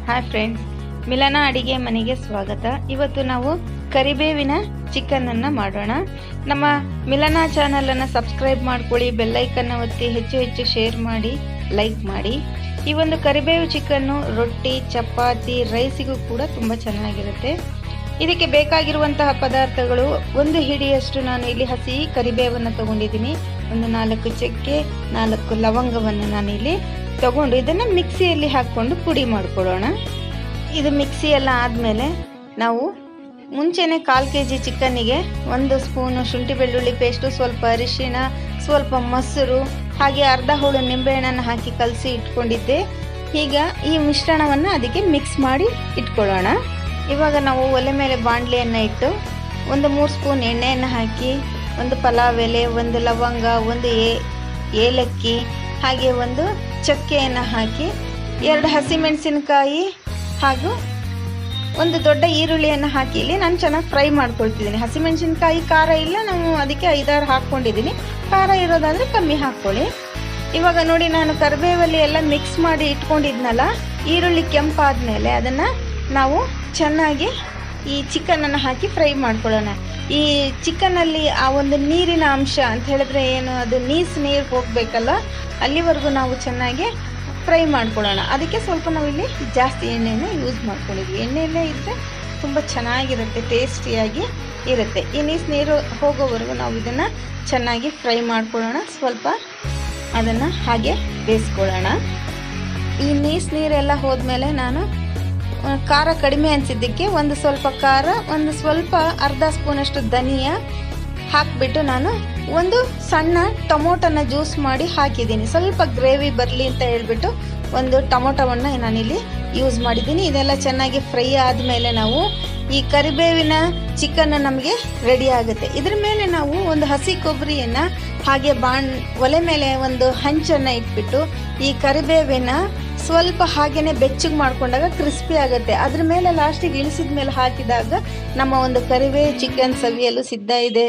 Hi friends, ಮಿಲನ ಅಡಿಗೆ ಮನೆಗೆ ಸ್ವಾಗತ. ಇವತ್ತು ನಾವು ಕರಿಬೇವಿನ ಚಿಕನ್ ಅನ್ನು ಮಾಡೋಣ. ನಮ್ಮ ಮಿಲನ ಚಾನಲ್ ಅನ್ನು ಸಬ್ಸ್ಕ್ರೈಬ್ ಮಾಡ್ಕೊಳ್ಳಿ, ಬೆಲ್ಲೈಕನ್ ಒತ್ತಿ, ಹೆಚ್ಚು ಶೇರ್ ಮಾಡಿ, ಲೈಕ್ ಮಾಡಿ. ಈ ಒಂದು ಕರಿಬೇವು ಚಿಕನ್ನು ರೊಟ್ಟಿ, ಚಪಾತಿ, ರೈಸಿಗೂ ಕೂಡ ತುಂಬ ಚೆನ್ನಾಗಿರುತ್ತೆ. ಇದಕ್ಕೆ ಬೇಕಾಗಿರುವಂತಹ ಪದಾರ್ಥಗಳು: ಒಂದು ಹಿಡಿಯಷ್ಟು ನಾನು ಇಲ್ಲಿ ಹಸಿ ಕರಿಬೇವನ್ನು ತಗೊಂಡಿದ್ದೀನಿ, ಒಂದು 4 ಚಕ್ಕೆ, 4 ಲವಂಗವನ್ನು ನಾನು ಇಲ್ಲಿ ತಗೊಂಡು ಇದನ್ನು ಮಿಕ್ಸಿಯಲ್ಲಿ ಹಾಕ್ಕೊಂಡು ಪುಡಿ ಮಾಡ್ಕೊಳ್ಳೋಣ. ಇದು ಮಿಕ್ಸಿ ಎಲ್ಲ ಆದಮೇಲೆ ನಾವು ಮುಂಚೆನೇ 1/4 kg ಚಿಕನ್ನಿಗೆ 1 ಸ್ಪೂನು ಶುಂಠಿ ಬೆಳ್ಳುಳ್ಳಿ ಪೇಸ್ಟು, ಸ್ವಲ್ಪ ಅರಿಶಿಣ, ಸ್ವಲ್ಪ ಮೊಸರು, ಹಾಗೆ ಅರ್ಧ ಹೋಳು ನಿಂಬೆಹಣ್ಣನ್ನು ಹಾಕಿ ಕಲಸಿ ಇಟ್ಕೊಂಡಿದ್ದೆ. ಈಗ ಈ ಮಿಶ್ರಣವನ್ನು ಅದಕ್ಕೆ ಮಿಕ್ಸ್ ಮಾಡಿ ಇಟ್ಕೊಳ್ಳೋಣ. ಇವಾಗ ನಾವು ಒಲೆ ಮೇಲೆ ಬಾಣಲೆಯನ್ನು ಇಟ್ಟು 3 ಸ್ಪೂನ್ ಎಣ್ಣೆಯನ್ನು ಹಾಕಿ, 1 ಪಲಾವ್ ಎಲೆ, 1 ಲವಂಗ, 1 ಏಲಕ್ಕಿ, ಹಾಗೆ 1 ಚಕ್ಕೆಯನ್ನು ಹಾಕಿ, 2 ಹಸಿಮೆಣಸಿನಕಾಯಿ ಹಾಗೂ 1 ದೊಡ್ಡ ಈರುಳ್ಳಿಯನ್ನು ಹಾಕಿ ಇಲ್ಲಿ ನಾನು ಚೆನ್ನಾಗಿ ಫ್ರೈ ಮಾಡ್ಕೊಳ್ತಿದ್ದೀನಿ. ಹಸಿಮೆಣಸಿನಕಾಯಿ ಖಾರ ಇಲ್ಲ, ನಾವು ಅದಕ್ಕೆ 5-6 ಹಾಕ್ಕೊಂಡಿದ್ದೀನಿ. ಖಾರ ಇರೋದಾದರೆ ಕಮ್ಮಿ ಹಾಕ್ಕೊಳ್ಳಿ. ಇವಾಗ ನೋಡಿ, ನಾನು ಕರಿಬೇವಲ್ಲಿ ಎಲ್ಲ ಮಿಕ್ಸ್ ಮಾಡಿ ಇಟ್ಕೊಂಡಿದ್ನಲ್ಲ, ಈರುಳ್ಳಿ ಕೆಂಪಾದ್ಮೇಲೆ ಅದನ್ನು ನಾವು ಚೆನ್ನಾಗಿ ಈ ಚಿಕನನ್ನು ಹಾಕಿ ಫ್ರೈ ಮಾಡ್ಕೊಳ್ಳೋಣ. ಈ ಚಿಕನಲ್ಲಿ ಆ ಒಂದು ನೀರಿನ ಅಂಶ ಅಂತ ಹೇಳಿದ್ರೆ ಏನು, ಅದು ನೀರು ಹೋಗಬೇಕಲ್ಲ, ಅಲ್ಲಿವರೆಗೂ ನಾವು ಚೆನ್ನಾಗಿ ಫ್ರೈ ಮಾಡ್ಕೊಳ್ಳೋಣ. ಅದಕ್ಕೆ ಸ್ವಲ್ಪ ನಾವಿಲ್ಲಿ ಜಾಸ್ತಿ ಎಣ್ಣೆಯನ್ನು ಯೂಸ್ ಮಾಡ್ಕೊಂಡಿದ್ವಿ. ಎಣ್ಣೆಯಲ್ಲೇ ಇದ್ದರೆ ತುಂಬ ಚೆನ್ನಾಗಿರುತ್ತೆ, ಟೇಸ್ಟಿಯಾಗಿ ಇರುತ್ತೆ. ಈ ನೀರು ಹೋಗೋವರೆಗೂ ನಾವು ಇದನ್ನು ಚೆನ್ನಾಗಿ ಫ್ರೈ ಮಾಡ್ಕೊಳ್ಳೋಣ. ಸ್ವಲ್ಪ ಅದನ್ನು ಹಾಗೆ ಬೇಯಿಸ್ಕೊಳ್ಳೋಣ. ಈ ನೀರೆಲ್ಲ ಹೋದ್ಮೇಲೆ ನಾನು ಖಾರ ಕಡಿಮೆ ಅನಿಸಿದ್ದಕ್ಕೆ 1 ಸ್ವಲ್ಪ ಖಾರ, 1 ಸ್ವಲ್ಪ ಅರ್ಧ ಸ್ಪೂನಷ್ಟು ಧನಿಯಾ ಹಾಕಿಬಿಟ್ಟು ನಾನು 1 ಸಣ್ಣ ಟೊಮೊಟೊನ ಜ್ಯೂಸ್ ಮಾಡಿ ಹಾಕಿದ್ದೀನಿ. ಸ್ವಲ್ಪ ಗ್ರೇವಿ ಬರಲಿ ಅಂತ ಹೇಳ್ಬಿಟ್ಟು 1 ಟೊಮೊಟೊವನ್ನು ನಾನಿಲ್ಲಿ ಯೂಸ್ ಮಾಡಿದ್ದೀನಿ. ಇದೆಲ್ಲ ಚೆನ್ನಾಗಿ ಫ್ರೈ ಆದಮೇಲೆ ನಾವು ಈ ಕರಿಬೇವಿನ ಚಿಕನ್ ನಮಗೆ ರೆಡಿ ಆಗುತ್ತೆ. ಇದ್ರ ಮೇಲೆ ನಾವು 1 ಹಸಿ ಕೊಬ್ಬರಿಯನ್ನು ಹಾಗೆ ಒಲೆ ಮೇಲೆ 1 ಹಂಚನ್ನು ಇಟ್ಬಿಟ್ಟು ಈ ಕರಿಬೇವಿನ ಸ್ವಲ್ಪ ಹಾಗೇನೆ ಬೆಚ್ಚಗೆ ಮಾಡ್ಕೊಂಡಾಗ ಕ್ರಿಸ್ಪಿ ಆಗುತ್ತೆ. ಅದ್ರ ಮೇಲೆ ಲಾಸ್ಟಿಗೆ ಇಳಿಸಿದ ಮೇಲೆ ಹಾಕಿದಾಗ ನಮ್ಮ ಒಂದು ಕರಿಬೇವು ಚಿಕನ್ ಸವಿಯಲು ಸಿದ್ಧ ಇದೆ.